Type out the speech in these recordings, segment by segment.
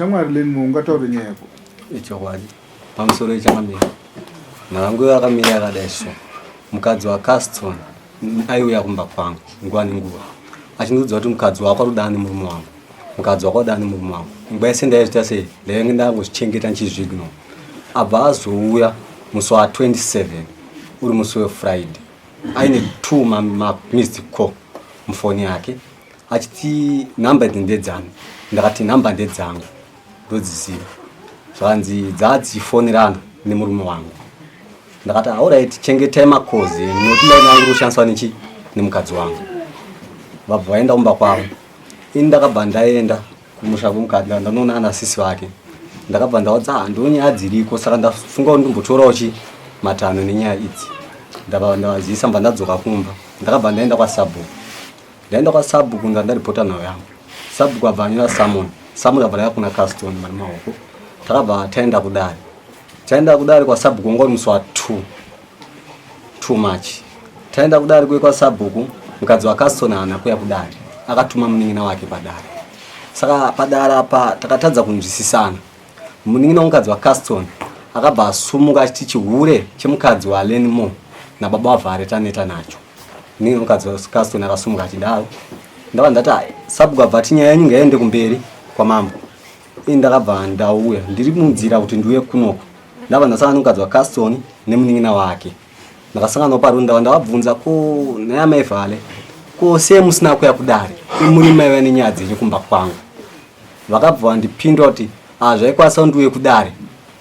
shamwari leni muungataure nyaya yako ichokwadi pamusoro ichangamira navangu yakamira yakadaiswa mukadzi waCaston aiuya kumba kwangu nguva nenguva achindiudza kuti mukadzi wako arudana nemurume wangu mukadzi wako arudana nemurume wangu nguva yese ndaizvita sei ndainge ndangozvichengeta nchizvigno abva azouya musi wa27 uri musi weFriday aine 2 missed call mufoni yake achiti namba idzi ndedzangu ndakati namba ndedzangu ndodziziva zvanzi dzadzifonerana nemurume wangu ndakati alright chengetai makozi noti ndainanga kushandiswa nechi nemukadzi wangu vabva vaenda kumba kwavo ini ndakabva ndaenda kumusha kwemukadzi ndanoona anasisi vake ndakabva ndaudza ndonyaya dziriko saka ndafunga kuti ndimbotorawo chi matano nenyaya idzi ndabva ndavazivisa mba ndadzoka kumba ndakabva ndaenda kwaSabhuku ndaenda kwaSabhuku ndaripota nhau yangu Sabhuku abva anyora Samon abva yaya kuna Caston mari maoko takabva taenda kudare kwaSabhuku ngori musi wa2 March taenda kudare kuye kwaSabhuku mukadzi waCaston haana kuya kudare akatuma munin'ina wake padare saka padare apa takatadza kunzwisisana munin'ina womukadzi waCaston akabva asumuka achiti chihure chemukadzi waLenmo nababa wavhare taneta nacho munin'ina womukadzi waCaston akasumuka achidaro ndava ndati Sabhuku abva ati nyaya yenyu ngaende kumberi kwamambo ini ndakabva ndauya ndiri munzira kuti ndiuye kunoko ndava ndasangana nomukadzi waCaston nemunin'ina wake ndakasangana paro ndava ndavabvunza ko naya maivhale ko sei musina kuya kudare muri maiva nenyaya dzenyu kumba kwangu vakabva vandipinda kuti zvaikwanisa ndiuye kudare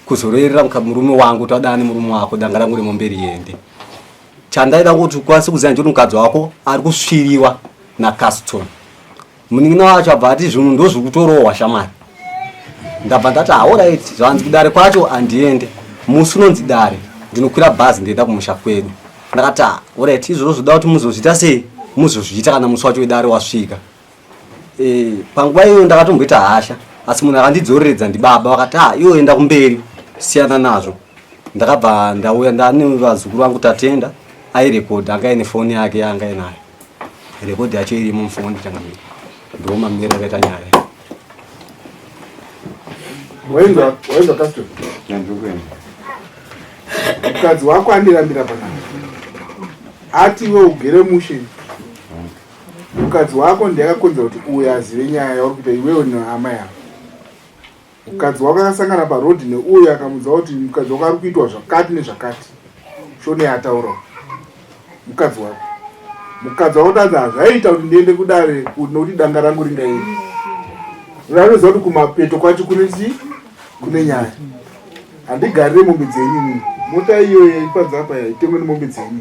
kuzorerera murume wangu kuti wadana nemurume wako danga rangu remomberi yende chandaida kuti ukwanise kuziva ndikuti mukadzi wako ari kusviriwa naCaston munin'ina wacho abva ati zvinhu ndozviri kutorohwa shamwari ndabva ndati alright zvanzi kudare kwacho handiende musi unonzi dare ndinokwira bhazi ndienda kumusha kwedu ndakati alright izvozvo zvoda kuti muzozviita sei muzozviita kana musi wacho wedare wasvika panguva iyoyo ndakatomboita hasha asi munhu akandidzoreredza ndibaba vakati iwo enda kumberi siyana nazvo ndakabva ndauya ndane vazukuru vangu tatenda airekodha anga aine foni yake yanga ainayo rekodhi yacho irimo mufoni changamira ndo mamira akaita nyaya wainzwa Caston mukadzi wako andirambira panapa ati iwe ugere mushe mukadzi wako ndiyakakonzera kuti uyo azive nyaya yauri kuita iwewe nehama yako mukadzi wako akasangana parodhi neuyo akamudza kuti mukadzi wako ari kuitwa zvakati nezvakati shone yataurawo mukadzi wako tadza zvaita kuti ndiende kudare nokuti danga rangu ringairi ranoziva kuti kumapeto kwacho kune nyaya handigarire mombe dzenyu mota iyoyo ipadza apa itengwe nemombe dzenyu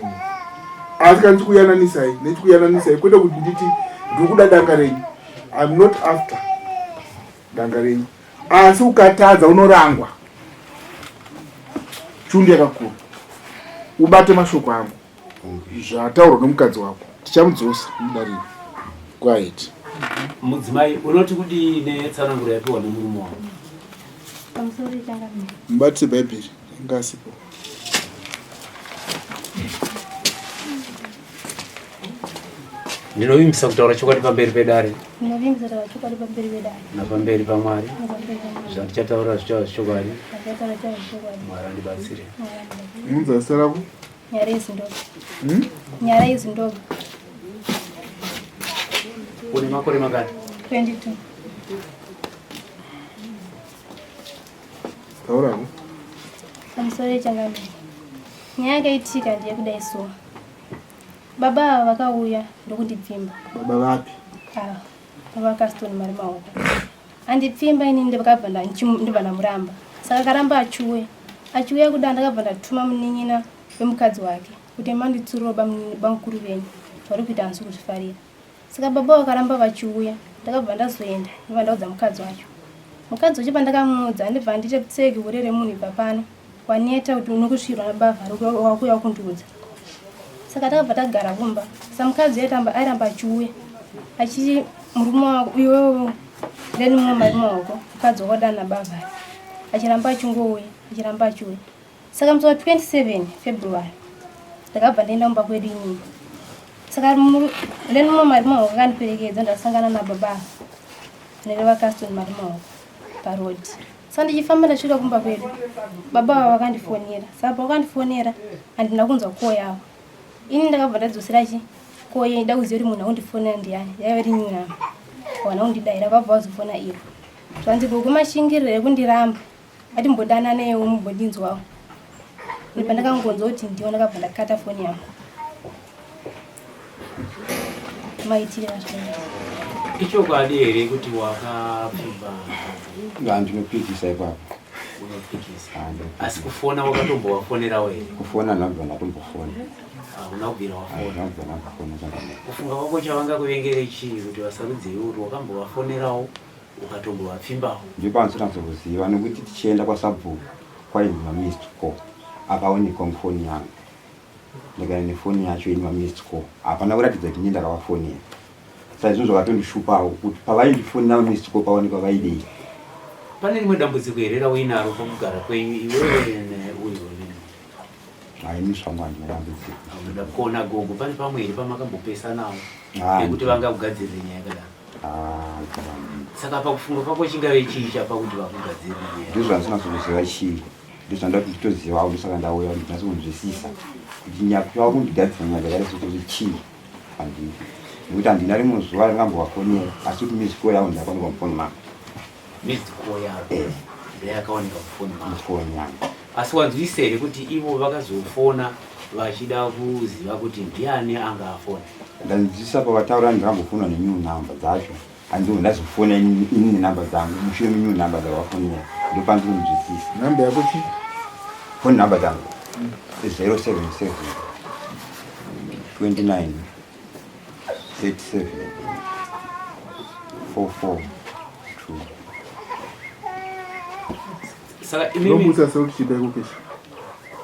asi kana ndichikuyananisai kwete kuti nditi ndiri kuda danga renyu I'm not after danga renyu asi ukatadza unorangwa chundi yakakura ubate mashoko angu zvataurwa nomukadzi wako tichamudzosa mudariro kwaiti mudzimai unoti kuti netsananguro yapiwa nemurume wako mubatise bhaibheri ingasipo ndinovimbisa kutaura chokwadi pamberi pedare napamberi paMwari zvandichataura zvichava zvichokwadi Mwari andibatsire munza zita rako Nyara izindoga une makore makati 22 taurako pamusoro changamira nyaya yakaitika ndeyekudaisuwa baba ava vakauya ndokundipfimba baba vapi baba Caston mari maoko andipfimba ini ndakabva ndibva ndamuramba saka karamba achiuya kuda ndakabva ndatuma munin'ina wemukadzi wake kuti manditsuriro bamukuru venyu vari kuita hansi kuzvifarira saka baba vakaramba vachiuya ndakabva ndazoenda ndibva ndaudza mukadzi wacho pandakamuudza ndibva nditi tsegi urere munhu ibva pano waneta kuti unokusvirwa nabavha wakuya kundiudza saka takabva tagara kumba samukadzi airamba achiuya achiti murume wako iwewe ndeni mumwe mari maoko mukadzi wakadana nabavha achiramba achingouya achiuya saka musi wa27 February ndakabva ndaenda kumba kwedu inini saka ndeni mumwe mari maoko akandiperekedza ndasangana nababa nereva Caston mari maoko parodi. Saka ndichifamba ndasvika kumba kwedu, baba vakandifonera. Saka vakandifonera handina kunzwa koo yavo. Ini ndakabva ndadzosera koo ndida kuziva kuti munhu akundifonera ndiani. Yaiva iri new number. Wana kundidaira vabva vazofona ivo. Zvanzi kumashingirira ekundiramba. Atimbodana newo mumbodinzwawo. Pandakangonzwa kuti ndiwo ndakabva ndakata foni yangu. Maitira ichokwadi here kuti wakapfimba ndinopikisa ipapo unopikisa asi kufona wakatombowafonerawo here kufona nabva ndatombofona unakubvira wafona kufunga kwako chavangakuvengere chii kuti vasarudziwe kuti wakambowafonerawo ukatombowapfimbawo ndipanzonatsokuziva nekuti tichienda kwasabhuku kwaine mamissed call akaonekwa mufoni yangu ndikana nefoni yacho ine mamissed call hapana kuratidza kuti ndini ndakavafonera saka izvozvo vakatondishupawo kuti pavaindifonera mamissed call paonekwa vaidei. Pane rimwe dambudziko here rawinaro pakugara kwenyu iwewe neuyo aimisvamwa ndinodambudziko unoda kuona gogo pane pamwe here pamakambopesanawo ekuti vangakugadzirire nyaya yakadaro saka pakufunga kwako chingave chii chapa kuti vakugadzirire nyaya ndizvo zvandisinazokuziva chii ndizvandida kuti nditozivawo ndosaka ndauya kuti ndinasokunzwisisa kuti nyaya kundigadzira nyaya dzakaresototi chii handii nekuti handina rimwe zuva ringambovafonera asi kuti miziko yavo ndakaonekwa mufoni mangu miziko yavo ndayakaonekwa mufoni yangu asi wanzwisa here kuti ivo vakazofona vachida kuziva kuti ndiani anga afona ndanzwisisa pavataura ndikambofonwa nenew number dzacho handizvo ndazofona ini nenamba dzangu mushure menew number dzavafonera ndopandikunzwisisa. Namba yako chi? Phone number dzangu 077 29 87 442. Saka imimi sasa uchibeka ukesha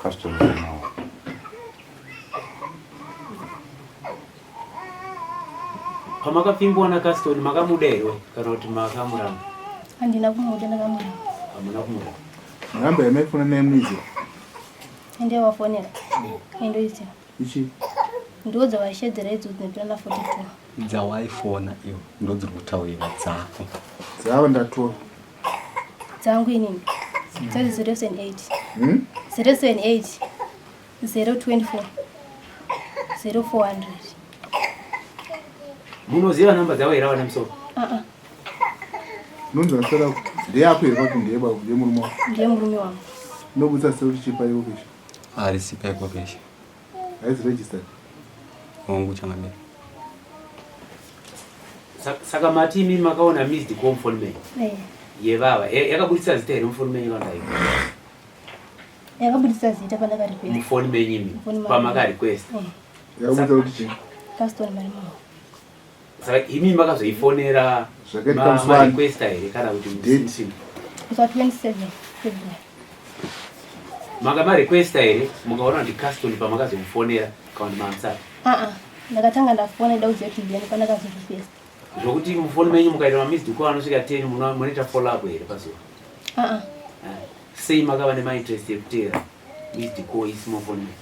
customer now pamakapfimbwa na custom makamuderwe kana kuti makamuramba handina kumuda ndakamuramba hamuna kumuramba namba yamaifona nemizo ende wafonera endo ichi ichi ndo dzawashedzera idzo dzinopinda 42 dzawaifona iwo ndo dziri kutaurira dzako dzava ndatoa dzangu inini 078 078 024 0400 munoziva namba dzavo here vana musoro nonzvasara ndeyako here kwati ndeyeba ndemurume wako ndiye murume wangu nobudisa seuti chipa iko kesha harisipa iko kesha haizi registered hongu changamira saka mati imi makaona missed call phone mail yevava yakabudisa zita here mufoni menyu kandai yakabudisa zita pandakarequest mufoni menyu imi pamakarequest yakabudisa kuti chii custom marimao saka imi makazoifonera marequesta here kana kuti date kusa 27 February makamarequesta here mukaona kuti custom pamakazomufonera kana kuti mamsati ndakatanga ndafona ida kuziva kuti ndiani pandakazorequest zvokuti mufoni menyu mukaita mamissed call anosvika 10 munoita follow up here pazuva sei makava nemainterest ekutera missed call isi mufoni menyu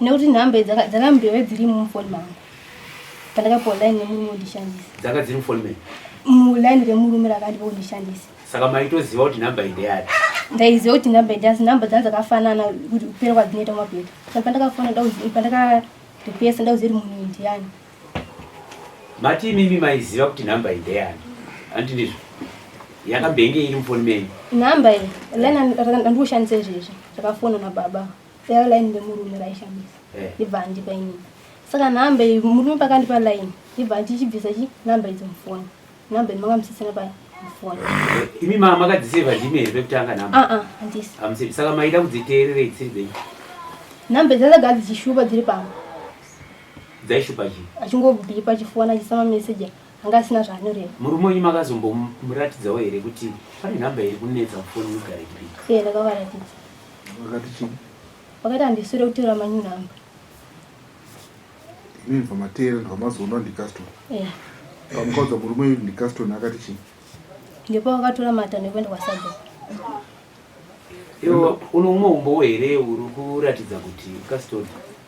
nekuti nhamba dzakambiwe dziri mufoni mangu pandakapiwa line nemurume undishandisa dzakadziri mufoni menyu muline remurume rakandipa kundishandisa saka maitoziva kuti namba iyi ndeyani ndaiziva kuti namba iyi asi namba dzangu dzakafanana kuti kupera kwadzinoita mabheta saka pandakafona pandakarequesta ndauziva kuti munhu ndiani mati imimi maiziva kuti namba iyi ndeyani handi ndizvo yakambenge iri mufoni menyu namba iyi line andoshandisa izvezvi zvakafonwa nababa yava line remurume raishandisa ndibva handipa inini saka namba iyi murume pakandipa line ndibva ndichibvisa namba idzi mufoni namba iyi mangamusisina pamufoni imi makadzisevha ndimi here pekutanga namba handisi hamusevi saka maida kudziteerera itsirei namba idzi dzagara dzichishupa dziri pamwe dzaishupa chii achingobviri pachifona achisama meseji anga asina zvaanorewa murume wenyu makazombomuratidzawo here kuti pane namba iri kunetsa mufoni ugare chipii ndakavaratidza wakati chii wakati handisure kuteera manyu namba inini pamateera ndikamazoona ndicustom pamukaudza murume uyu ndicustom akati chii ndipo wakatora mata nekuenda kwasabhuku iwo uno umwe umbowo here uri kuratidza kuti custom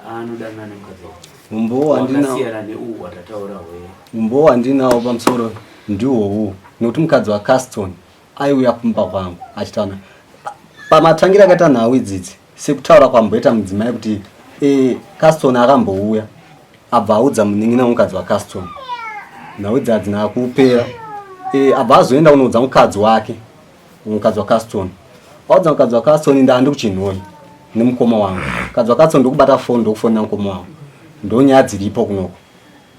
anodanana nemukadzi wako wakasiyana neuwu watataurawo here umbowo wandinawo pamusoro ndiwowo nekuti mukadzi wacuston aiuya kumba kwangu achitauna pamatangira akaita nhau idzidzi sekutaura kwamboita mudzimai kuti Caston akambouya abva audza munin'ina mukadzi waCaston nhau idzi hadzina kupera abva azoenda kunoudza mukadzi wake mukadzi waCaston audza mukadzi waCaston ndandi kuchinhoi nemukoma wangu mukadzi waCaston ndokubata foni ndokufonera mukoma wangu ndonyaya dziripo kunoko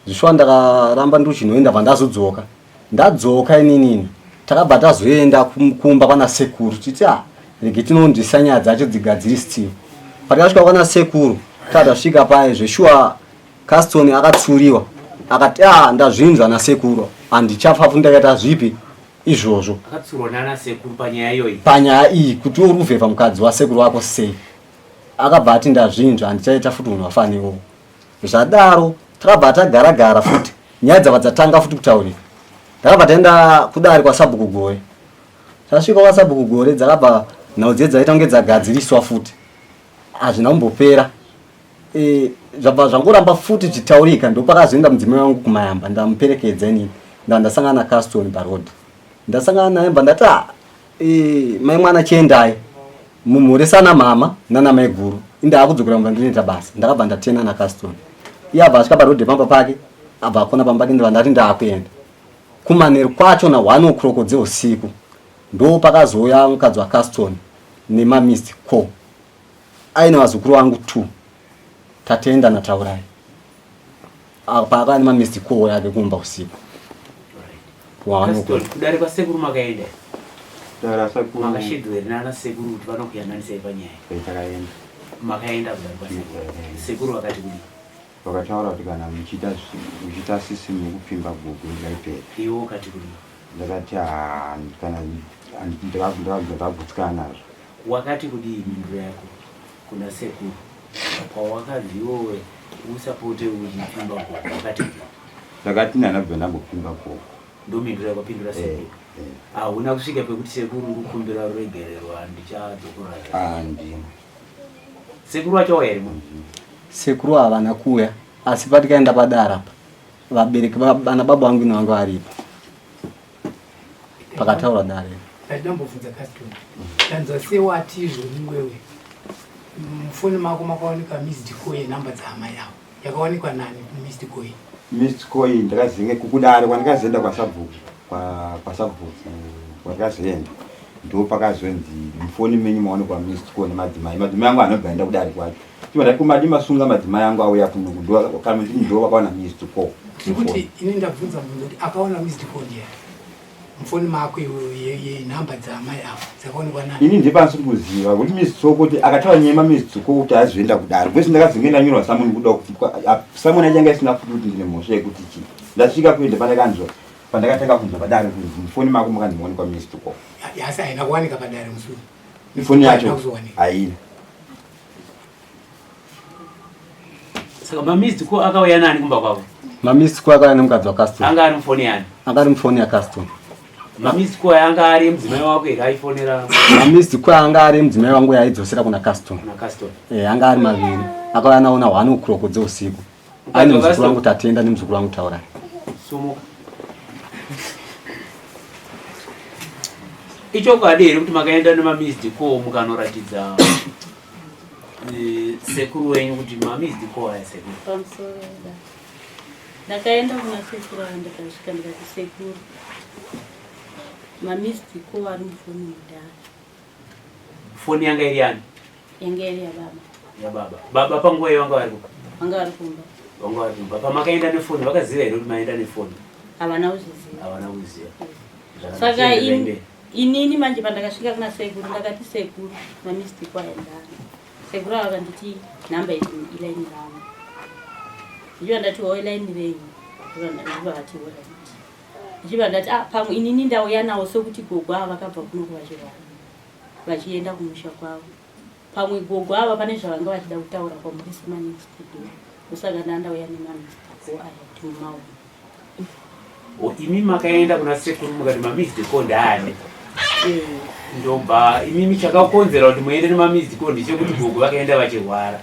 zvishuwa ndakaramba ndokuchinhoi ndabva ndazodzoka ndadzoka inini takabva tazoenda kumba kwana sekuru titi rege tinondisa nyaya dzacho dzigadzirisiwe patakasvika kwana sekuru tasvika paye zveshuwa Caston akatsuriwa akati ndazvinzwa nasekuru handichafa fundakaita zvipi izvozvo akatsurwa nana sekuru panyaya iyoyi panyaya iyi kuti uruvheva mukadzi wasekuru wako sei akabva ati ndazvinzwa handichaita futi munhu wafanewo zvadaro takabva tagara futi nyaya dzabva dzatanga futi kutaurika takabva taenda kudari kwaSabhuku Gore tasvika kwaSabhuku Gore dzakabva nhau dzedu dzaita kunge dzagadziriswa futi hazvina kumbopera zvabva zvangoramba futi zvichitaurika ndopakazoenda mudzimai wangu kumayamba ndamuperekedza inini ndasangana naCaston parod ndasangana naye mba ndati mai mwana chiendai mumhoresana mama nana mai guru indakudzokera mba ndinoita basa ndakabva ndatena naCaston iye abva asvika parod pamba pake abva akona pamba pake ndibva ndati ndakuenda kumanheru kwacho na 1 o'clock dzeusiku ndo pakazouya mukadzi waCaston nemamissed call aine vazukuru vangu 2 tatenda nataurai apa akane mamissed call yake kumba usiku kudari kwasekuru makaenda Tara sekuru makashedhwe nana sekuru kuti vanokuyananisa panyaya takaenda makaenda kudari kwasekuru sekuru vakati kudi vakataura kuti kana muchita sisimu yekupimba gugu ngaipera iwo kati kudi ndakati kana ndakabvutsika nazvo wakati kudi mhinduro yako kuna sekuru pawakaziwowe usapote uchipimba gugu wakati ndakati ndanabva ndambopimba gugu ndo mhinduro yako pindura sekuru hauna kusvika pekuti sekuru ndikukumbira ruregererwa ndichadzokora sekuru wacho here munhu sekuru havana kuya asi patikaenda padara apa vabereki vana baba vangu inavanga varipo pakataura dare ndambobvunza Caston tanzwa sewati izvoni wewe mufoni mako makawanikwa missed call yenhamba dzama yavo yakawanikwa nani missed call missed call ndakazinge kukudare kwandikazoenda kwaSabhuku kwandikazoenda ndo pakazonzi mufoni menyu maonekwa missed call nemadzimai angu anobva enda kudare kwacho chimati kumadi masunga madzimai angu auya kuno kana ndo vakaona missed call kuti ini ndabvunza munhu kuti akaona missed call ndiye mufoni mako yenhamba dzamai avo dzakaonekwa nani ini ndipasiri kuziva kuti missed call kuti akataura nyema missed call kuti azoenda kudare kwese ndakazinge ndanyorwa samoni kuda kuti samoni achanga isina futi kuti ndine mhosva yekuti chi ndasvika kuende pandakanzwa pandakatanga kunzwa padare kuti mufoni mako makandimoonekwa missed call asi haina kuwanika padare musuru mifoni yacho haina saka mamissed call akauya nani kumba kwavo mamissed call akauya nemukadzi waCaston anga ari mufoni yani anga ari mufoni yaCaston mamissed call anga ari mudzimai wako here aifonera mamissed call anga ari mudzimai wangu yaidzosera kuna Caston anga ari maviri akauya nawo na 1 o'clock dzeusiku aine muzukuru wangu tatenda nemuzukuru wangu taurai sumuka ichokwadi here kuti makaenda nemamissed call mukanoratidza sekuru wenyu kuti mamissed call aya sekuru pamusoroda ndakaenda kuna sekuru andikasvika ndikati sekuru mamissed call ari mufoni mudhara foni yanga iri yani yanga iri baba panguva iyo vanga vari kupa vanga vari kumba pamakaenda nefoni vakaziva here kuti maenda nefoni havana kuziva saka inini manje pandakasvika kuna sekuru ndakati sekuru mamissed call aendana sekuru vakanditi nhamba ilaini ravo ichiva ndati wo ilaini renyu vakati ichiva ndati pamwe inini ndauya nawo sokuti gogo ava vakabva kunoko vachirwara vachienda kumusha kwavo pamwe gogo ava pane zvavanga vachida kutaura kwamurisimanextdo osaka ndandauya nemamissed call aya timumaoko imi makaenda kuna sekuru mukati mamissed call ndaani ndobva imimi chakakonzera kuti muende nemamissed call ndechekuti gogo vakaenda vachirwara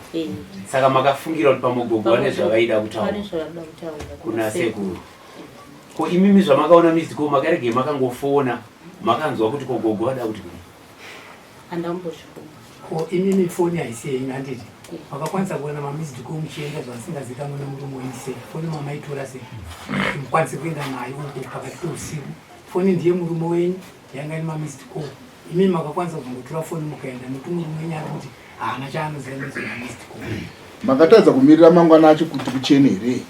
saka makafungira kuti pamwe gogo vane zvavaida kutaura kuna sekuru ko imimi zvamakaona missed call makarege makangofona makanzwa kuti kogogo wada kuti andamboshuka ko imini foni aisiye inganditi wakakwanisa kuona mamizidi kumuchienda zvasingazikamwe nemurume waise foni mamaitora sei mukwanise kuenda nayo uko pakati peusiku foni ndiye murume wenyu yanga ine mamizidi ko imini makakwanisa kungotora foni mukaenda nekuti murume wenyu ari kuti haana chaanoziva nezvemamizidi ko makatadza kumirira mangwana acho kuti kuchene here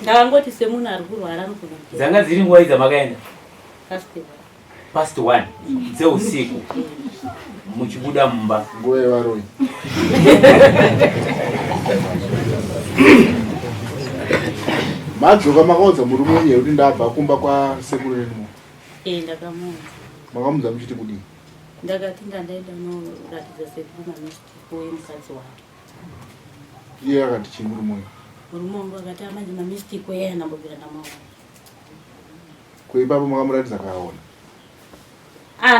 ndakangoti semunhu ari kurwara anogona dzanga dziri nguva idza makaenda past 1 dzeusiku muchibuda mumba nguva yevaroi madzoka makaudza murume wenyu kuti ndabva kumba kwasekuru renimo ndakamuudza makamudza muchiti kudii ndakati ndandaenda unoratidza sekuru mamistiko emukadzi wake iye akati chii murume wenyu murume wangu akati amanje mamistiko yeye anambobvira namaona kweipapo makamuratidza kaaona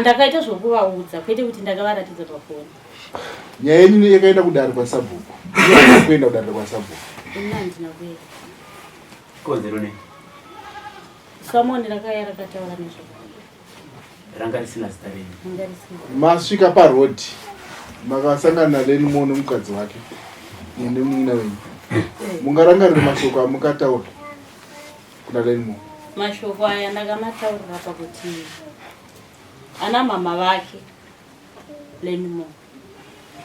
ndakaita zvokuvaudza kwete kuti ndakavaratidza pafoni nyaya yenyu yakaenda kudare kwasabhuku kuenda kudare kwasabhuku ina handina kuenda kodzero nei samoni rakaya rakataura nezvako ranga risina zita renyu angarisina masvika parodi makasangana nalenimo nemukadzi wake nemunina wenyu mungarangarire mashoko amukataura kuna lenimo mashoko aya ndakamataurira pakuti ana mama vake lenimo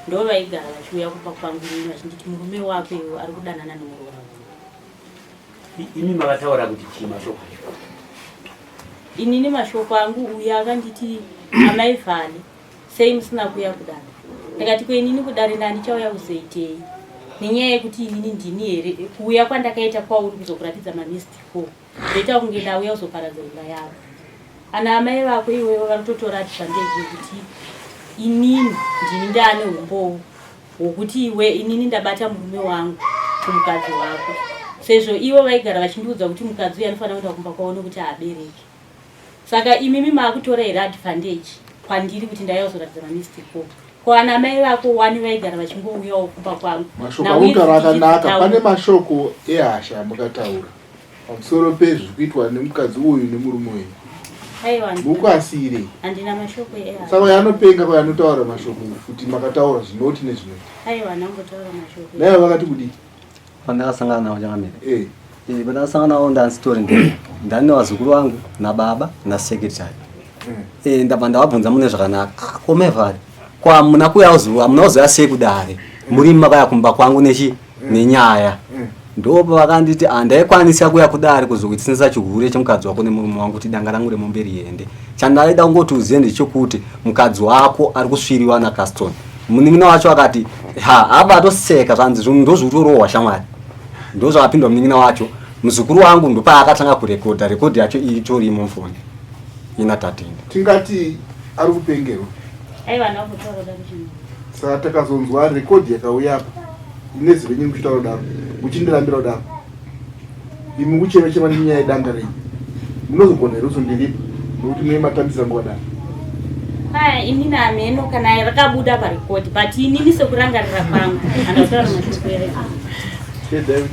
ndo vaigara vachiuya kupa kwangu ini vachinditi murume wako iwo ari kudanana nemuro wako imi makataura kuti chii mashoko inini mashoko angu uyo akanditi amai vhale sei musina kuuya kudare ndakati kwenini kudare ndandichauya kuzoitei nenyaya yekuti inini ndini here kuuya kwandakaita kwauri kuzokuratidza mamistiko ndoita kunge ndauya kuzoparadza imba yavo ana amai vako iwewo vanototora advantage yekuti inini ndini ndaane umbowo hwokuti iwe inini ndabata murume wangu kumukadzi wako sezvo ivo vaigara vachindiudza kuti mukadzi uyu anofanira kuenda kumba kwao nekuti haabereki saka imimi maakutora here advantage kwandiri kuti ndaiya kuzoratidza mamistiko ko ana mai vako wani vaigara vachingouyawo kumba kwangu mashoko amutaura akanaka pane mashoko ehasha amukataura pamusoro pezviri kuitwa nemukadzi uyu nemurume wenyu mukwasire handina mashoko saka yanopenga kwayanotaura mashoko kuti makataura zvinoti nezvinoti aiwa nangotaura mashoko naivo vakati kudii pandakasangana navo changamira pandakasangana navo ndansitori ndani vazukuru vangu nababa nasekretary ndabva ndavabvunza mune zvakanaka komevhari kwamuna kuya zuva amuna kuzoya sei kudare muri makaya kumba kwangu nenyaya ndopa vakanditi handaikwanisa kuya kudare kuzokuitsinisa chihure chemukadzi wako nemurume wangu kuti danga rangu remombe riende chandaida kungoti uzive ndechekuti mukadzi wako ari kusviriwa naCaston munin'ina wacho akati apa atoseka zvanzi ndozvitorohwa shamwari ndozvakapindwa munin'ina wacho muzukuru wangu ndopaakatanga kurekodha rekodhi yacho itorimo mufoni ina tatenda tingati ari kupengerwa aiwa nangotaura daruchino saka takazonzwa rekodhi yakauyapo ineziro nyingi kuchitaura kudaro muchindirambira kudaro imi kuchema nenyaya yedanga renyu munozogona here kuzondiripa nokuti mune matambisa nguva daro inini hameno kana rakabuda parekodhi but inini sekurangarira kwangu handakutaura mashoko ere David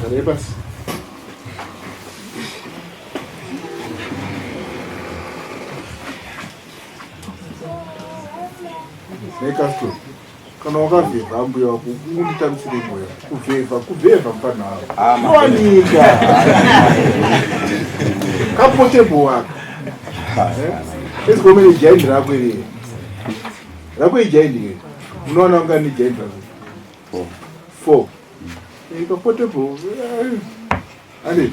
garai pasi neCaston kana wakavhevha mbuya wako unditamisire mbuya kuvhevha mupanharo wanika kapotembo wako esikomene jaindi rako iri rako ijaindi here unoona unga nejaindi rako 4 kapotembo ane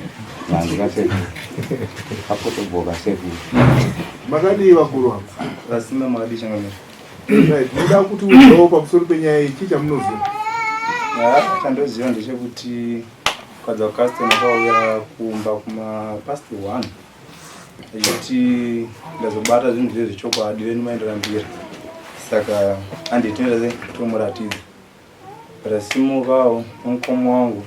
makadii vakuru wako rasima makadii changamira muda kuti uzowo pamusoro penyaya ichi chamunoziva chandoziva ndechekuti mukadzi waCaston akauya kumba kumapast 1 echiti ndazobata zvinhu zviri zvechokwadi venu maenderambira saka anditendeze tomuratidza patasimukawo nomukoma wangu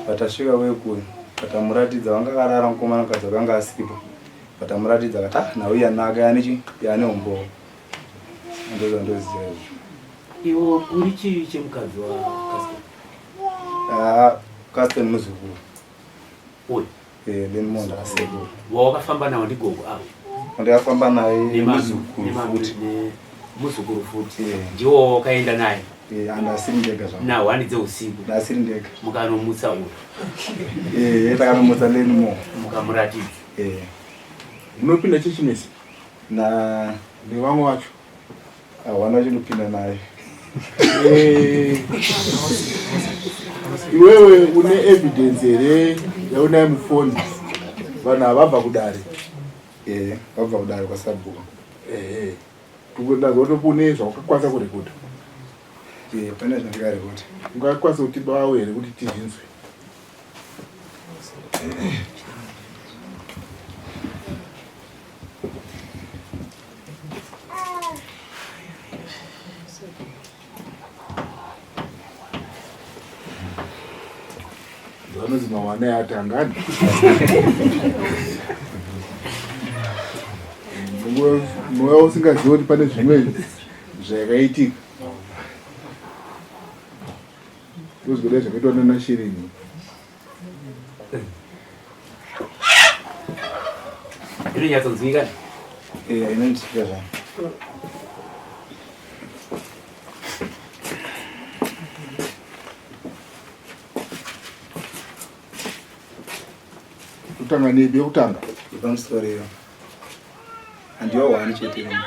patasvika wekuyo patamuratidza vanga karara mukomana mukadzi wakanga asipo patamuratidza kati nawe yanaka yane umbowo ndoziva iwo uri chii chemukadzi wa Caston Caston muzukuru uyu Leni Monda Sekuru. Wakafamba nawo ndigogo apo. Ndakafamba naye muzukuru futhi. Muzukuru futhi. Ndiwo wakaenda naye. Andasiri ndega zvangu. Nawo handidze usiku. Ndasiri ndega. Mukanomutsa uyo. Takamutsa Leni Monda. Mukamuratidza. Munopinda chechimesi Na nevamwe vacho hawana chinopinda naye. Iwewe une evidence here yaunaye mufoni vanhu havabva kudare? Vabva kudare kwaSabhuku. Ndazotopune zvawakakwanisa kurekota? Pane zvandikarekota. Ungakwanisa kutibawo here kuti tizvinzwe? Vanonzi mawana yatangani. Mweya usingazivi kuti pane zvimwe zvakaitika. Uzvida zvakaitwa nana Shirini. Inonyatsonzwika? Inonzwika zvangu. Kutanga nebi yokutanga ipamusoro iyo andiwo wani chete ino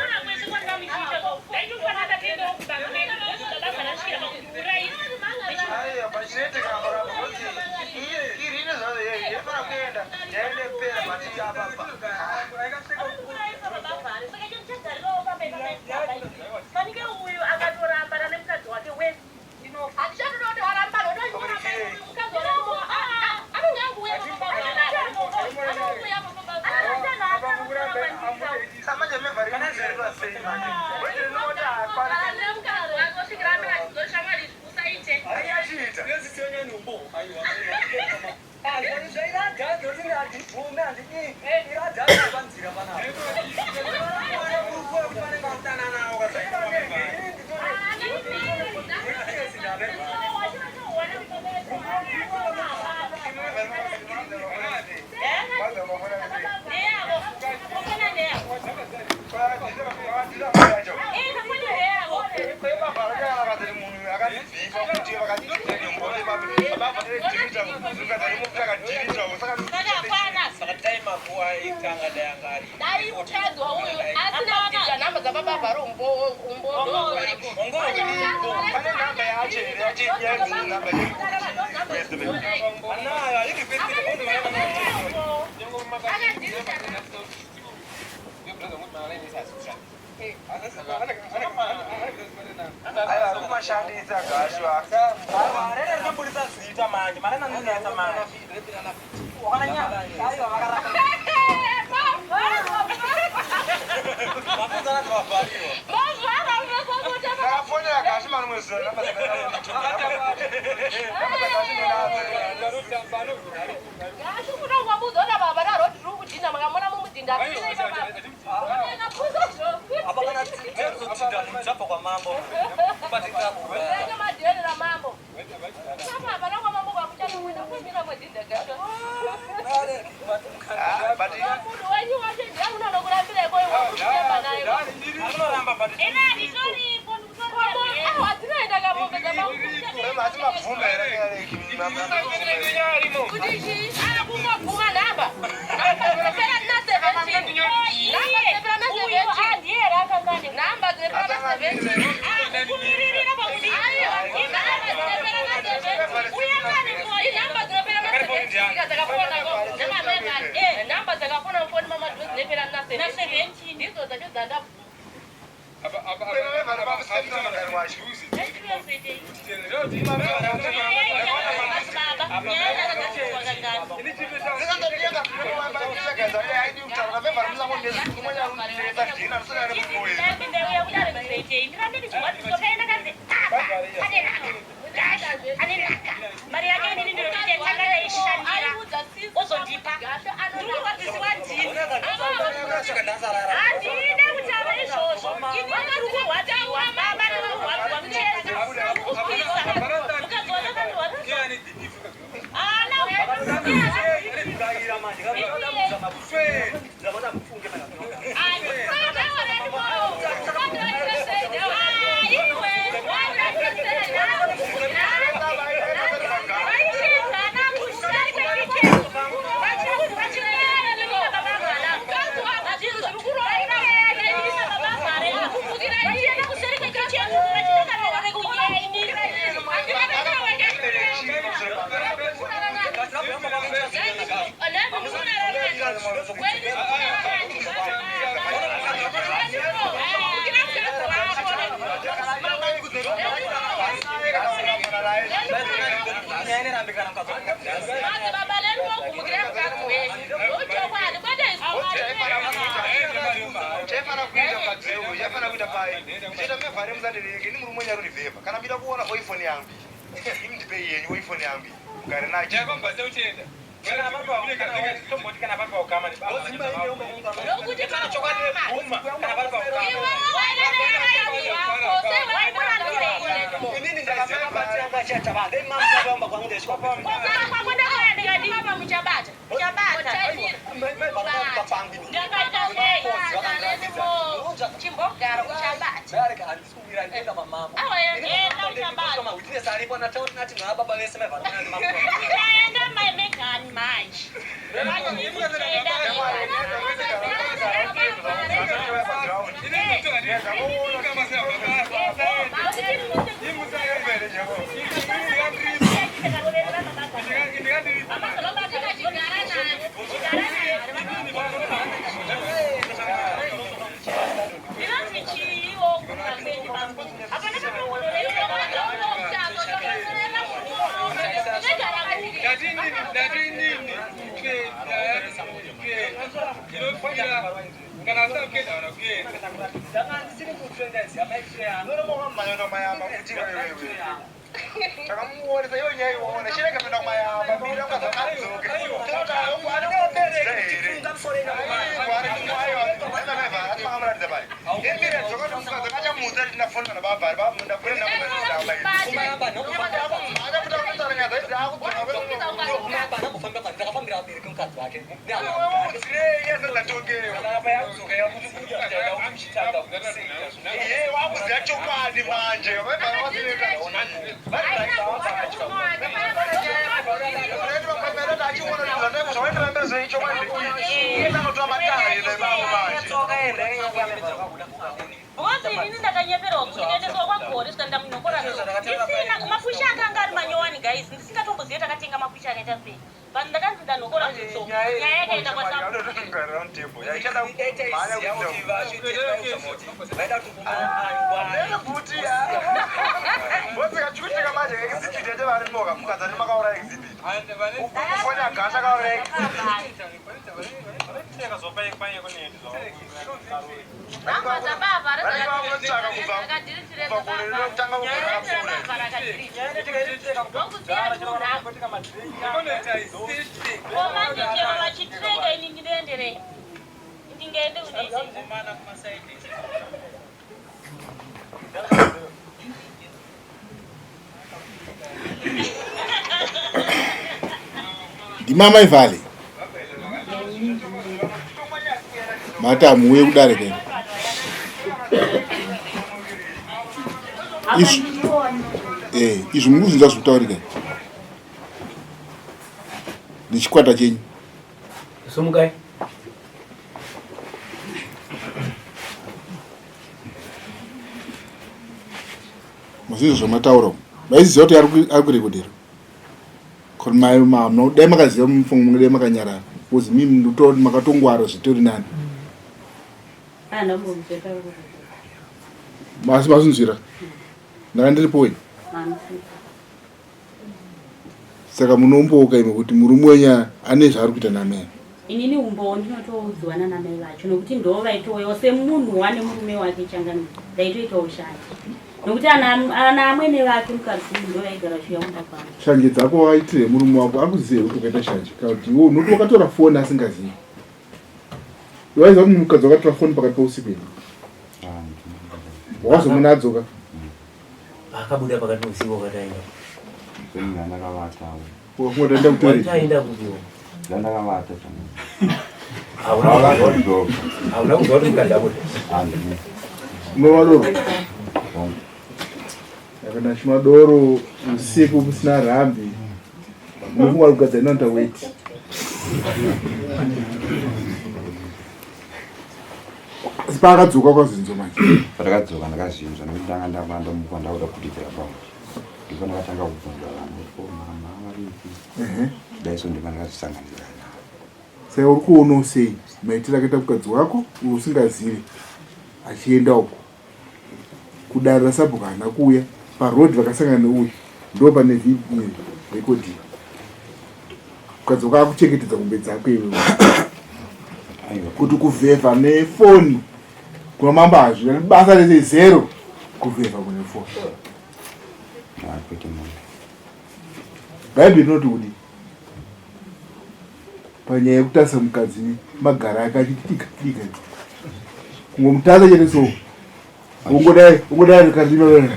Mama Ivali mata muye kudare ke izvi mukuzinza zvekutaurika nechikwata chenyu Somugai. mazvizvo zvamataura maiziva kuti ari kurekodera kuti dai makaziva mufungo munge dai makanyarara kuzi mimi ndotori makatongwara zvitori nani masinzvira ndakandiripowe saka munomboka ime kuti murume wenya ane zvaari kuita namai inini umbowo ndinotoudzwana namai vacho nokuti ndo vaitowewo semunhu wane murume wake changano daitoitawo shanje nokuti ana amwene vake mukadzi ndo vaigara shuya munda kwavo shanje dzako waitire murume wako akuzive kuti ukaita shanje kuti iwo unoti wakatora foni asingazivi waiziva kuti mukadzi wakatora foni pakati peusiku here wakazomuna adzoka akabuda pakati peusiku wakataenda ndakavatawo wakungotaenda kutori taenda kudiwo ndakavata hauna kuziva kuti mukadzi unomadoro yakana chimadoro usiku kusina rambi unofunga kugadzira inonta weti pakadzoka kwazinzo manje patakadzoka ndakazinza nokuti ndanga ndavanda mukwa ndauda kudikira pavo ndipo ndakatanga kubvunza vanhu mama varipi daiso ndima ndakazisanganira navo saka uri kuona sei maitiro akaita mukadzi wako usingazivi achienda uko kudarira sabhuku hana kuuya parodhi vakasangana neuyu ndo pane rekodhi mukadzi wako akuchengetedza mombe dzako iwe kuti kuvhevha nefoni kuna mamba hazvina basa rese zero kuvhevha kune foni bhaibheri rinoti kudi panyaya yekutarisa mukadzi magara ake achitika kungomutasa chete so ungodai rikarima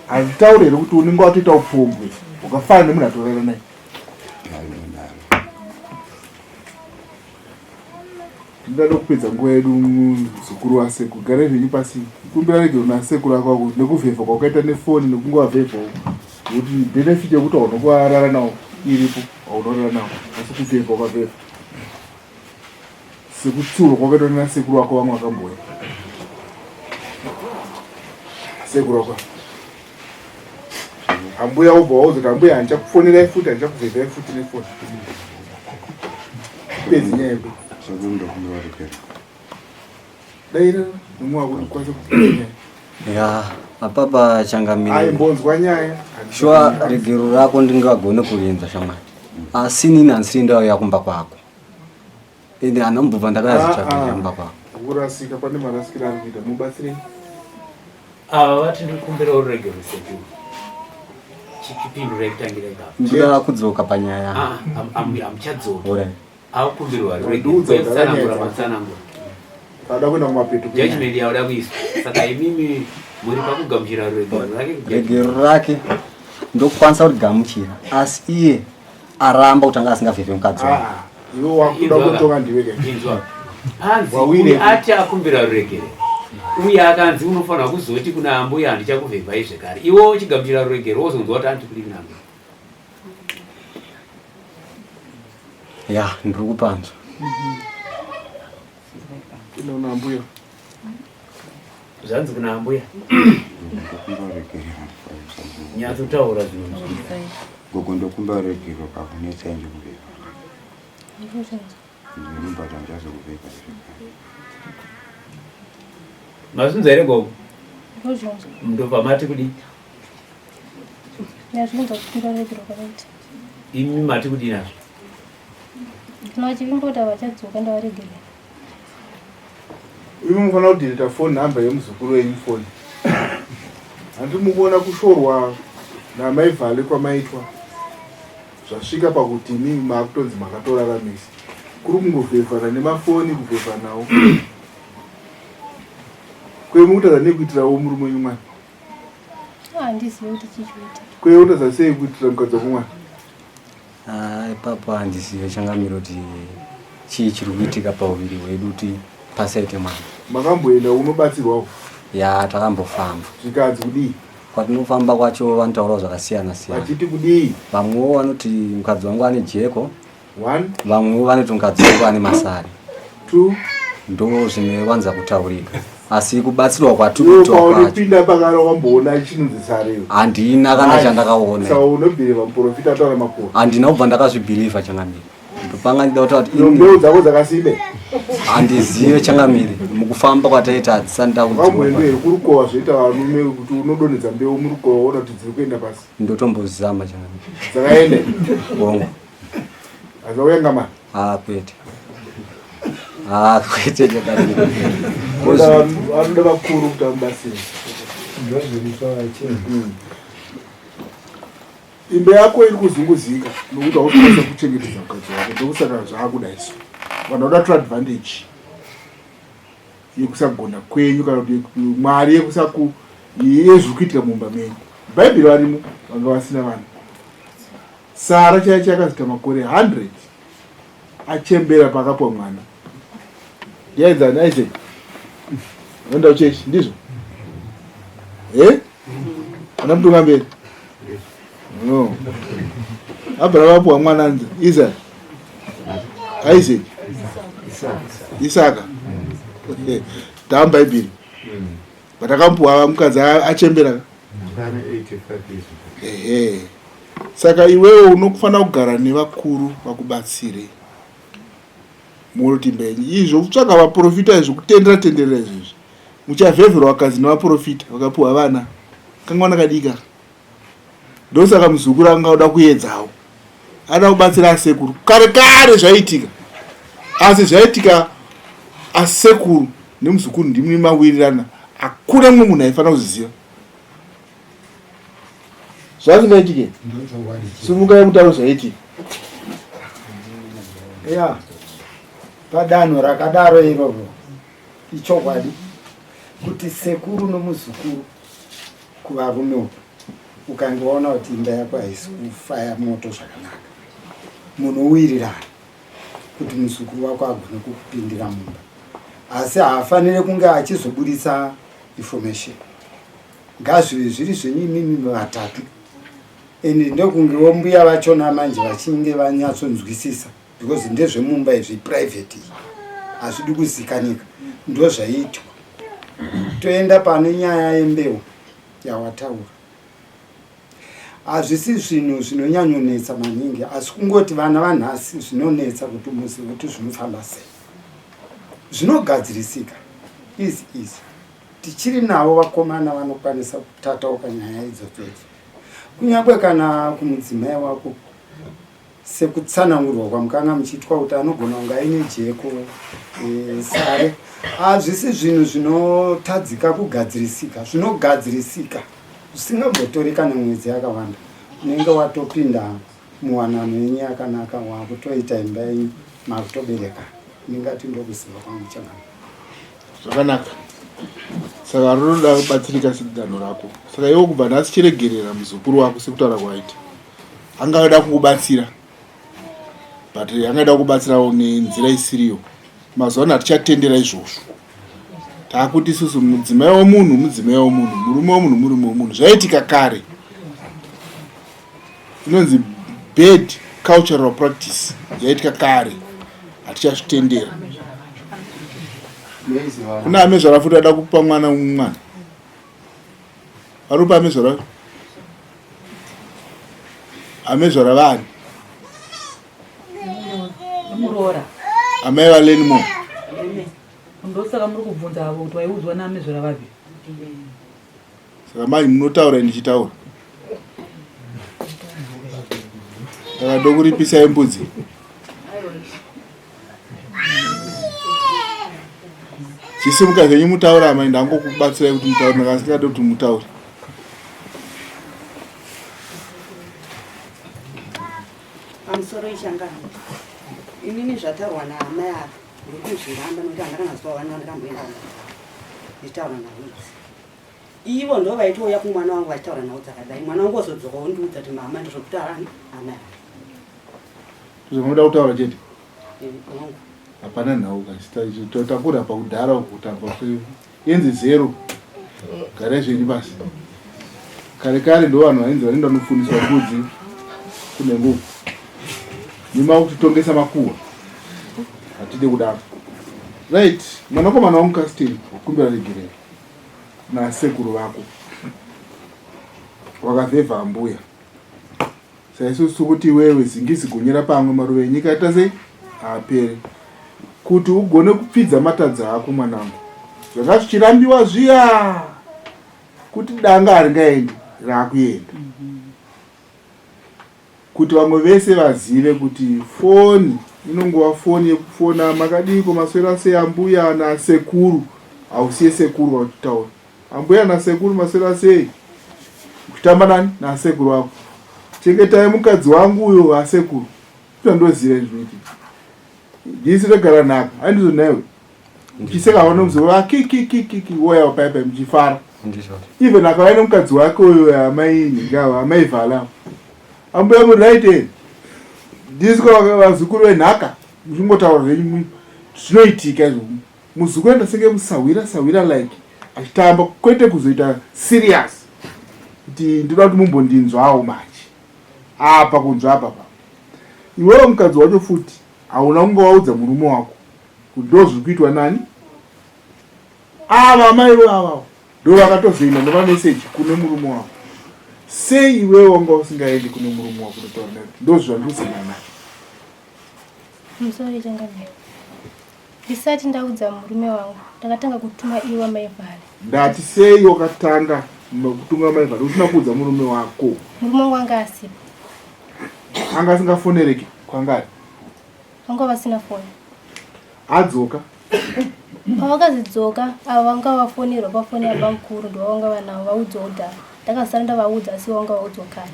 hazvitauri here kuti unenge watoita upombwe ukafana nemunhu atorara naye ndinoda kupedza nguva yedu muzukuru wasekuru gare zvenyu pasi kumbira regero nasekuru akwako nekuvhevha kwakaita nefoni nekunge wavhevhawo kuti benefit yekuti haunokuvarara nawo iripo haunorara nawo asi kuvhevha kwavhevha sekutsiurwa kwakaitwa nasekuru wako vamwe vakamboya sekuru wako ambuya ubva wauzoti ambuya handichakufonerai futi handichakuvhevhai futi nefoni pedzi nyaya yedu daira nomwako ndikwanisa kunyaya ya apapa changamire aimbonzwa nyaya shwa regero rako ndingagone kurinza shamwari asi nini hansiri ndauya kumba kwako ende hana mbubva ndakazitsvaga kumba kwako kurasika pane marasikiro ari kuita mubatsirei ava vati ndikumbira uri regero sekuru chipindura kutangira ikapa ndoda kudzoka panyaya hamuchadzoka akukumbirwa rwetsanangura matsanangura ada kuenda kumapeto judgment yauda kuiswa saka imimi muri pakugamuchira regero rake ndokukwanisa kuti gamuchira asi iye aramba kuti anga asingavhevhe mukadzi wake iwe wakuda kutonga ndiweke panzi ati akumbira ruregere uye akanzi unofanira kuzoti kuna ambuya handichakuvhevhai zvekare iwo uchigamuchira ruregere wozonzwa kuti andikuri nambo ya ndiri kupanzwa inoona ambuya zvanzi kuna ambuya nyatsotaura zvinhu gogo ndokumba regero kakunetsaindi kuvhevha ndimbata ndichazokuvhevha mazvinza here gogo ndobva mati kudi imi mati kudi nazvo machivimbota vachadzoka ndavaregera imi mufanira kudhirita foni nhamba yemuzukuru wenyu foni handi mukuona kushorwa namaivhale kwamaitwa zvasvika pakuti imi makutonzi makatoraramisa kuri kungovhevhana nemafoni kuvhevha nawo kwemutaza nekuitirawo murume wenyu mwana handizivi kuti chichiita kweutaza sei kuitira mukadzi wakumwana ipapo handizive changamiro kuti chii chiri kuitika pauviri hwedu kuti pasaite mwana makamboenda unobatsirwawo ya takambofamba zvikadzi kudii kwatinofamba kwacho vanotaurawo zvakasiyana siyana vachiti kudii vamwewo vanoti mukadzi wangu ane jeko 1 vamwewo vanoti mukadzi wangu ane masari 2 ndo zvinowanza kutaurika asi kubatsirwa kwatipinda pakara wamboona chinonzisareo handina kana chandakaona saka unobhirivha muprofita ataura makuru handina kubva ndakazvibhirivha changamiri ndopanga ndida kutaura kuti mbeu dzako dzakasimbe handizive changamiri mukufamba kwataita hadzisandida kuamboenderi kurukova zvoita varume kuti unodonhedza mbeu murukova waona kuti dziri kuenda pasi ndotombozama changamiri dzakaende bongo hazauyangamana kwete kwete vanoda vakuru kuti vamubasire imba yako iri kuzunguzika nokuti haukwanisa kuchengetedza mukadzi wako ndokusaka zvaakudaiso vanhu vanoda to advantage yekusagona kwenyu kana kuti mwari yezviri kuitira mumba menyu bhaibheri varimo vanga vasina vanhu sara chaicho yakazita makore 100 achembera pakapwa mwana ndiaidzani isaac anoenda uchechi ndizvo ana mutunga mberi no abraham apuwa mwana anzi isaac isaka tambhaibheri vatakampuwa mukadzi achembera Saka iwewe unofanira kugara nevakuru vakubatsire. Munoti mbenyi izvo kutsvaga vaprofita izvo kutendera tenderera izvizvi. Muchavhevherwa vakadzi nevaprofita vakapuhwa vana. Kangwana kadika. Ndosaka muzukuru angauda kuedzawo. Ada kubatsira asekuru. Kare zvaitika. Asi zvaitika asekuru nemuzukuru ndimwe mawirirana. Hakuna mumwe munhu aifanira kuziziva. Zvazingaitike? Simukai mutauro zvaitika. Ya. Padanho rakadaro iroro. Ichokwadi kuti sekuru nomuzukuru kuvarume uku ukangoona kuti imba yako haisi kufaya moto zvakanaka, munowirirana kuti muzukuru wako agone kukupindira mumba, asi haafaniri kunge achizobudisa information. Ngazvive zviri zvenyu imimi vatatu, ende ndokungewo mbuya vachona manje vachinge vanyatsonzwisisa, because ndezvemumba izvi private, hazvidi kuzikanika. Ndo zvaiitwa. Toenda pane nyaya yembeu yawataura. Hazvisi zvinhu zvinonyanyonetsa maningi, asi kungoti vana vanhasi zvinonetsa kuti muzive kuti zvinofamba sei. Zvinogadzirisika. Easy. Tichiri navo vakomana vanokwanisa kutatauka nyaya idzodzo. Kunyangwe kana kumudzimai wako sekutsanangurwa kwamukanga muchiitwa kuti anogona kunge aine jeko, sare. Hazvisi zvinhu zvinotadzika kugadzirisika, zvinogadzirisika. Usingambotori kana mwedzi yakawanda. Unenge watopinda muwanano yenyu yakanaka wakutoita imba yenyu makutobereka. Ndingati ndokuziva kwangu chakana. Zvakanaka. Saka runoda kubatsirika sedanho rako. Saka iwe kubva nhasi chiregerera muzukuru wako sekutaura kwaita. Angada kukubatsira. But angada kukubatsirawo nenzira isiriyo. Mazuva ano hatichatendera izvozvo. Taakuti isusu mudzimai womunhu, mudzimai womunhu, murume womunhu, murume womunhu. Zvaitika kare. Inonzi bad cultural practice. Zvaitika kare. Hatichazvitendera. Kuna amezvara futi ada kupa mwana mwana. Varupa amezvara. Amezvara vani. Murora. Amai valeni mo. Ndosaka muri kubvunza avo kuti waiudzwa naamezvara vapi. Saka manje munotaura ndichitaura. Saka ndokuripisai mbudzi. Chisimuka zvenyu mutaura amai ndangokubatsirai kuti mutaure, ndakasingade kuti mutaure. Pamusoro ishangana. Inini zvataurwa naamai apa ndikuzviramba nokuti handakana zuva vana vandakamboenda ndichitaura navo idzi. Ivo ndo vaitouya kumwana wangu vachitaura navo dzakadai. Mwana wangu wozodzokawo ndiudza kuti mama ndizvokutaura amai. Zvomunoda kutaura chete? Wangu. Hapana nhau kasi totakura pakudhara kutamba yenzi zero. Garai zvenyu basi. Kare ndo vanhu vainzi vanoenda vanofundiswa mbudzi kune nguku. Nima kutitongesa makuhwa. Hatide kudaro. Right, mwanakomana wangu Kastini kumbira regerera nasekuru vako. Wakavhevha ambuya. Saisusu kuti wewe zingizi gonyera pamwe maruva enyika yaita sei? Apere. Kuti ugone kupfidza matadza ako mwanangu. Zvanga zvichirambiwa zviya kuti danga haringaendi rakuenda. Kuti vamwe vese vazive kuti foni inongova foni yekufona makadiko maswera sei ambuya nasekuru. Hausiye sekuru wakutaura. Ambuya nasekuru maswera sei? Kutamba nani nasekuru wako. Chengetai mukadzi wangu uyo asekuru. Ndozive zvinoitika. Jisi regara naka, handizo newe. Mchiseka wana mzoro, kiki, woya wapaipa mchifara. Even akawaina mukadzi wako uyo amaini, gawa, amaivala. Ambuya muraite. Jisi kwa wazukuru we naka. Mchungotaura venyu, zvinoitika izvo. Muzukuru enda senge musawira like. Achitamba kwete kuzoita serious. Kuti ndoda kuti mumbondinzwawo manje. Apa kunzwa apa. Iwewe mukadzi wacho futi. Hauna kungovaudza murume wako kuti ndozviri kuitwa nani? Ava amai avo ndo vakatozoenda nova meseji kune murume wako. sei iwewe wanga usingaendi kune murume wako kunotaura naye ndozvandusina naye Musori changamira. Ndisati ndaudza murume wangu ndakatanga kutuma iwe maivhari. Ndati sei wakatanga kutuma maivhari usina kuudza murume wako? Murume wangu asipo. Anga asingafonereki kwangari? Vanga vasina foni. Adzoka? Pavakazidzoka ava vanga vafonirwa pafoni yabamukuru ndovanga vanavo vaudzoda. Ndakasara ndavaudza asi vanga vaudzokani.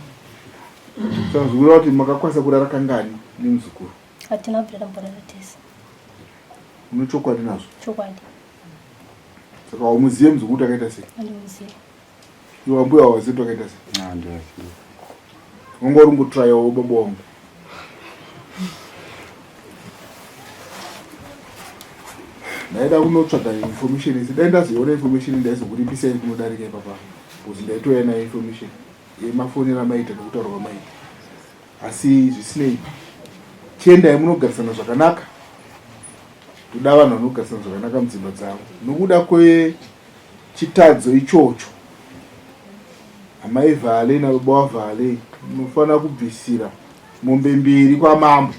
Saka zvikureva kuti makakwanisa kurara kangani nemuzukuru? Hatina kubvira mborara tese. Une chokwadi nazvo? Chokwadi. Saka wamuziye muzukuru takaita sei? Handimuzivi. Iwe mbuya waziye takaita sei? Handimuzivi. Wanga uri kungotrayawo baba wangu. Ndaida kunotsvaga information isi. Dai ndaziona information ndaizokuripisa kunodarika ipapa. Kuti ndaitouya nayo information yemafonera maita nekutaura kwamaita. Asi zvisinei. Chiendai munogarisana zvakanaka. Toda vanhu vanogarisana zvakanaka mudzimba dzavo. Nokuda kwechitadzo ichocho. Amai Vhale nababa Vhale munofanira kubvisira mombe mbiri kwamambo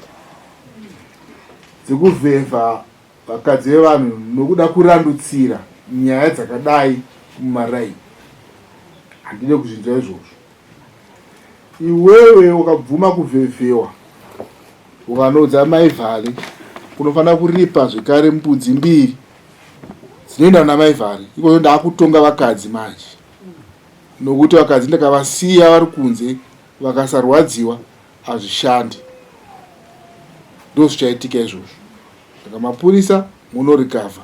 dzekuvhevha vakadzi vevanhu nokuda kurandutsira nyaya dzakadai mumaraini. Handide kuzvinzwa izvozvo. Iwewe ukabvuma kuvhevhewa ukanodza mai Vhale unofanira kuripa zvekare mbudzi mbiri dzinoenda namai Vhale. Iko ndaakutonga vakadzi manje. Nokuti vakadzi ndakavasiya vari kunze vakasarwadziwa hazvishandi. Ndozvichaitika izvozvo. Saka mapurisa munorikavha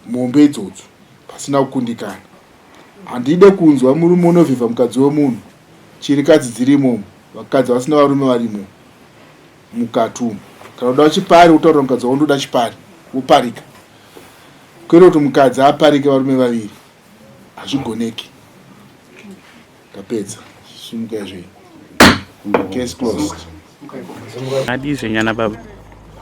mombe idzodzo pasina kukundikana. Handide kunzwa murume unovhivha mukadzi wemunhu chirikadzi dziri imomo vakadzi vasina varume varimo mukatumu. Kana uda chipari utaura mukadzi wako ndoda chipari woparika. Kwete kuti mukadzi aparike varume vaviri hazvigoneki. Tapedza sumuka izvei. Case closed. Adizvenyana baba.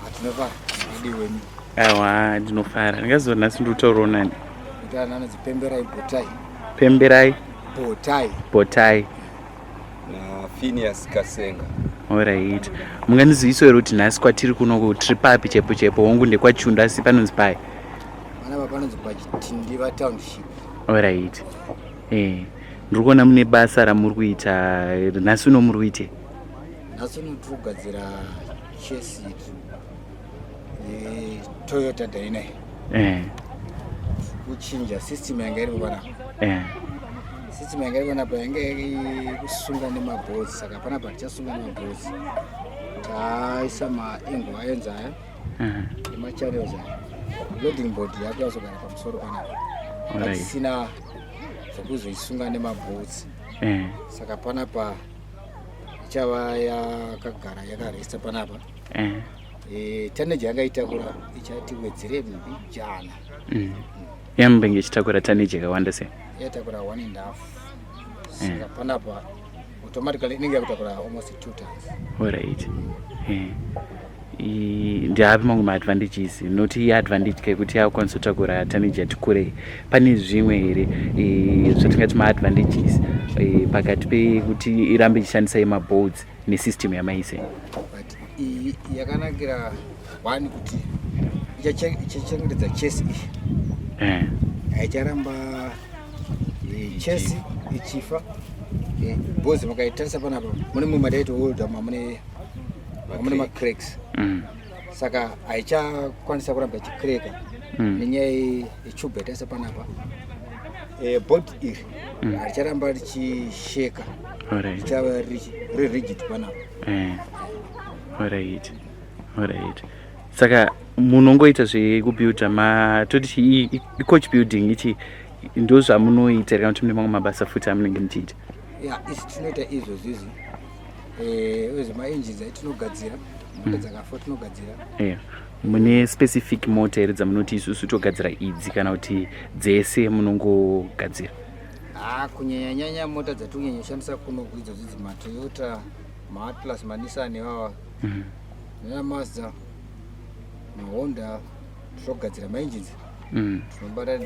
Hatinofara. Adiweni. Aiwa ndinofara. Ndingazona sindutaurawo nani. Ndana nozipemberai Botai. Pemberai Botai. Botai. Na Phineas Kasenga. Alright. Mungandizivisawo here kuti nhasi kwatiri kuno tiri papi chepo hongu ndekwachunda asi panonzi pai. Vana vapanonzi paChindiva Township. Alright. Ndiri kuona mune basa ramuri kuita nhasi uno muri kuite? Nhasi uno tiri kugadzira chesi Toyota Dyna. Kuchinja system yanga iri panapa. System yanga iri panapa yanga kusunga nemabhodzi. Saka panapa tichasunga nemabhodzi. Taisa maengo ayenza aya. Nemachannels aya. Loading board yako yazogara pamusoro panapa. Hatisina zvokuzoisunga nemabhodzi. Saka panapa ichava yakagara yakaresta panapa. Taneji yanga itakura ichati wedzere mbijana. Yambenge ichitakura taneji yakawanda sei? Yatakura 1.5. Saka panapa automatically inenge yakutakura almost 2 times. Alright. Ndiapi mamwe maadvantages noti advantage kekuti yakukwanisa kutakura taneji yati kurei? Pane zvimwe here zvatingati maadvantages pakati pekuti irambe ichishandisa mabhodzi nesystem yamaise? Yakanakira one kuti ichachengetedza chesi iyi. Haicharamba chesi ichifa. Bhodzi makaitarisa panapa mune mumwe mataito holder mune macracks. Saka haichakwanisa kuramba ichikreka nenyaya yechubha yataisa panapa. Bhodhi iri haricharamba richisheka. Richava riri rigid panapa. Alright. Saka munongoita zvekubuilda toti i-coach building ichi ndo zvamunoita kana kuti mune mamwe mabasa futi amunenge muchiita? Isi tinoita izvozvizi. Uye maengines aitinogadzira mota dzakafa tinogadzira. Mune specific mota here dzamunoti isusu togadzira idzi kana kuti dzese munongogadzira? Kunyanya mota dzatikunyanya kushandisa kuno idzodzi maToyota, maAtlas, maNissan iwawa. Mazda, maHonda tinogadzira maengines. Tinobata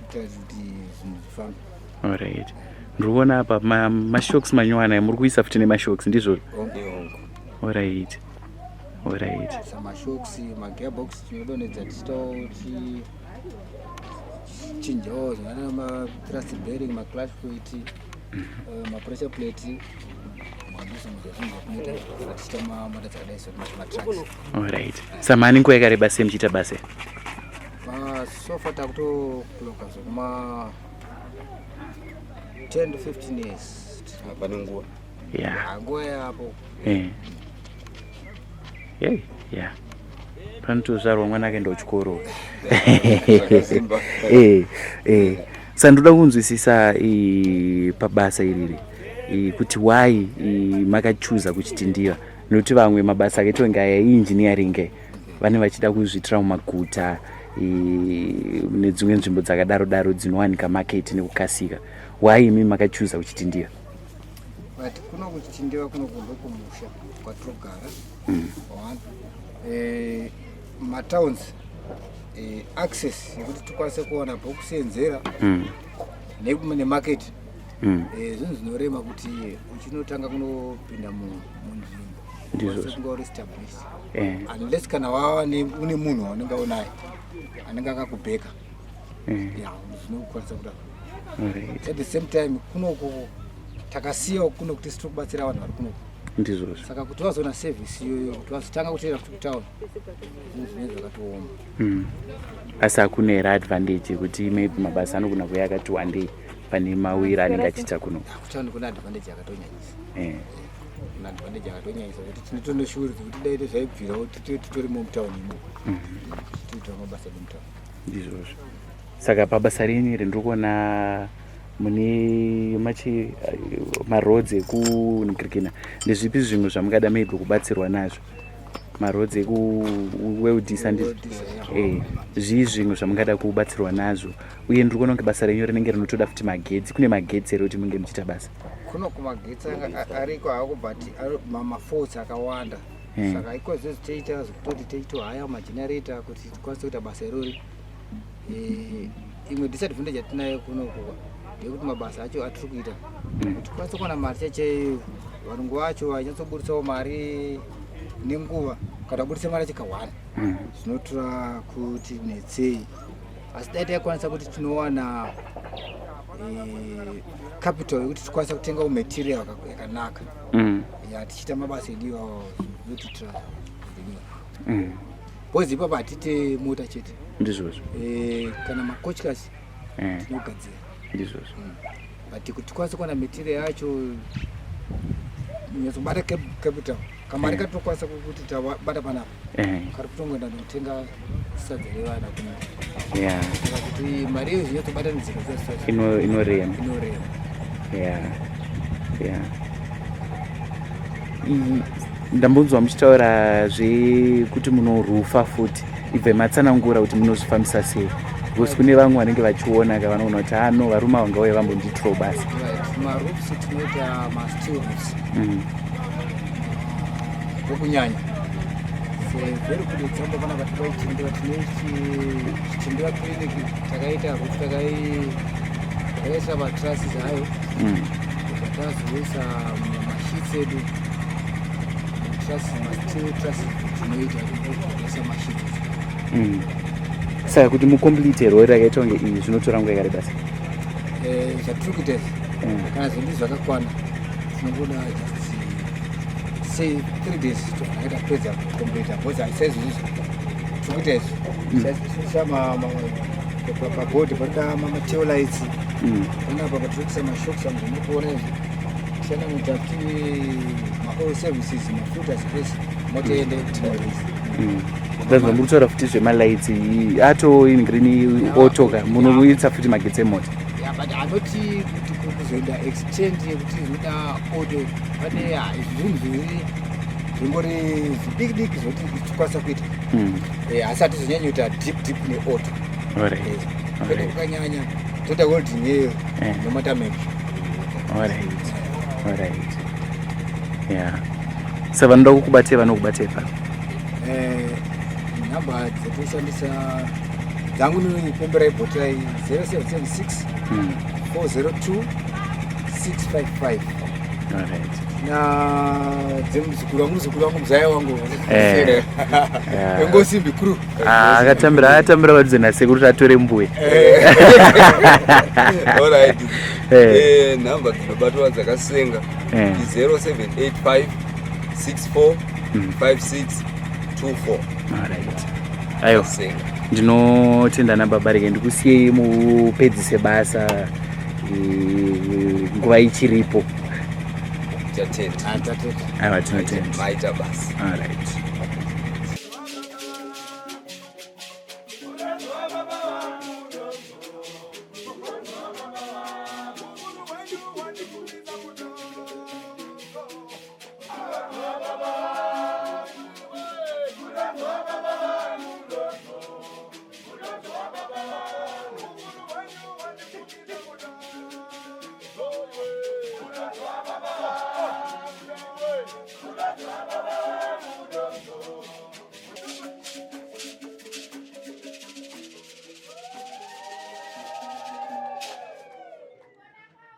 kuti zvinhu zvifambe. Alright. Ndikuona apa mashocks manyuwana muri kuisa futi nemashocks ndizvo. Alright. Alright. Samashocks, magearbox tinodonedza chinjawo zvana mathrust bearing, maclutch plate, mapressure plate. Alright. Samani nguva yakareba sei muchiita basa? So far takutokuloka zvekuma 10 to 15 years. Pane nguva. Yeah. Nguva yapo. Yeah. Panotozvarwa mwana akaenda kuchikoro. Saka ndoda kunzwisisa pabasa iriri. Kuti why makachuza kuchitindiwa, nokuti vamwe mabasa akaitwa engineering vane vachida kuzviitira mumaguta nedzimwe nzvimbo dzakadaro dzinowanika market nekukasika. Why imi makachuza kuchitindiwa? But kuno kuchitindiwa kunogomba kumusha kwatinogara. Matowns access yekuti tikwanise kuona pokusenzera nemarket. Zvinhu zvinorema kuti uchinotanga kunopinda munzvimbo kungoestablish unless kana wava une munhu waunenge unaye anenge akakubheka zvinokwanisa kudaro. At the same time kunoko takasiyawo kuno kuti sitiri kubatsira vanhu vari kunoko ndizvozvo. Saka kuti vazoona service iyoyo kuti vazotanga kuteera kuti kutauni zvinenge zvakatooma. Asi hakuna here advantage kuti maybe mabasa anogona kuuya akati wandei pane mawira anenge achiita kuno? Kutauni kuna advantage yakatonyanyisa. Kuna advantage yakatonyanyisa kuti tinotonoshuri kuti daite zvaibvirawo titorimo mutauni imo tiitira mabasa emutauni. Ndizvozvo. Saka pabasa renyu iri ndiri kuona mune maroads ekunhikirikina. Ndezvipi zvimwe zvamungada maybe kubatsirwa nazvo? Maroads ekuweldisa zvii zvimwe zvamungada kubatsirwa nazvo? Uye ndiri kuona kuti basa renyu rinenge rinotoda futi magetsi. Kune magetsi here kuti munge muchiita basa? Kuno kumagetsi ariko hako but mafauts akawanda. Saka ikozvo toita zvekutoti teitohaya magenerator kuti tikwanise kuita basa irori. Imwe disadvantage yatinayo kunoko ndekuti mabasa acho atiri kuita kuti tikwanise kuwana mari chaiyo. Varungu vacho vanyatsobuditsawo mari nenguva kana kubudisa mari chikawanda zvinotora kuti netsei. Asi dai taikwanisa kuti tinowana capital yekuti tikwanisa kutengawo material yakanaka tichiita mabasa ediwa zvinotitira bhozi ipapo hatite mota chete. Ndizvozvo. Kana makochikasi tinogadzira. Ndizvozvo. But kuti tikwanise kuwana material yacho nyatsobata capital kamari katokwanisa kuti tabata panapa kari kutongoenda nokutenga sadza revana kuno. Saka kuti mari iyo zvinyatsobata nzira dzese inorema. Ndambonzwa muchitaura zvekuti munorufa futi. Ibve matsanangura kuti munozvifambisa sei? Because kune vamwe vanenge vachiona vanoona kuti varume vangauya vambonditiro basi. Maroofs tinoita masteel roofs wokunyanya. Very good example pana kuti tinochindira tichindira clinic takaita roof takaisa matrusses hayo takazoisa mashits edu masteel trusses tinoita kuisa mashits. Saka kuti mucomplete rori rakaita kunge iyi zvinotora nguva yakareba sei? Zvatiri kuita kana zvinhu zvakakwana tinongoda just say 3 days takaita kupedza kucomplete because haisaizi tiri kuita izvi pabhodhi panoda matail lights panapa patiri kuisa mashocks amuzvinokuona izvi tichanamuita kuti maoil services mafuta space motoende tinoisa. Ndazva muri kutaura futi zvemalights ato green otoka munoisa futi magetsi emota. But anoti kuti kuzoenda extend yekuti zvinoda auto pane zvinhu zviviri zvingori zvidiki zvoti tikwanisa kuita asi hatizonyanya kuita deep neauto. Kwete kukanyanya toda welding yeyo nematameki. Saka vanoda kukubatei vanokubatei pa? Nhamba dzatoshandisa dzangu ninipemberai bhotai 0776 402 655 na dzemuzukuru wangu muzaya wangu engosimbi kuru akatambira padhuze nasekuru tatore mbuya. Alright. Namba dzinobatwa dzakasenga 0785 64 5624. Alright. Ayo ndinotenda nababarike ndikusiyei mupedzise basa nguva ichiripo. Tatenda. Aiwa tinotenda. Maita basa. Alright.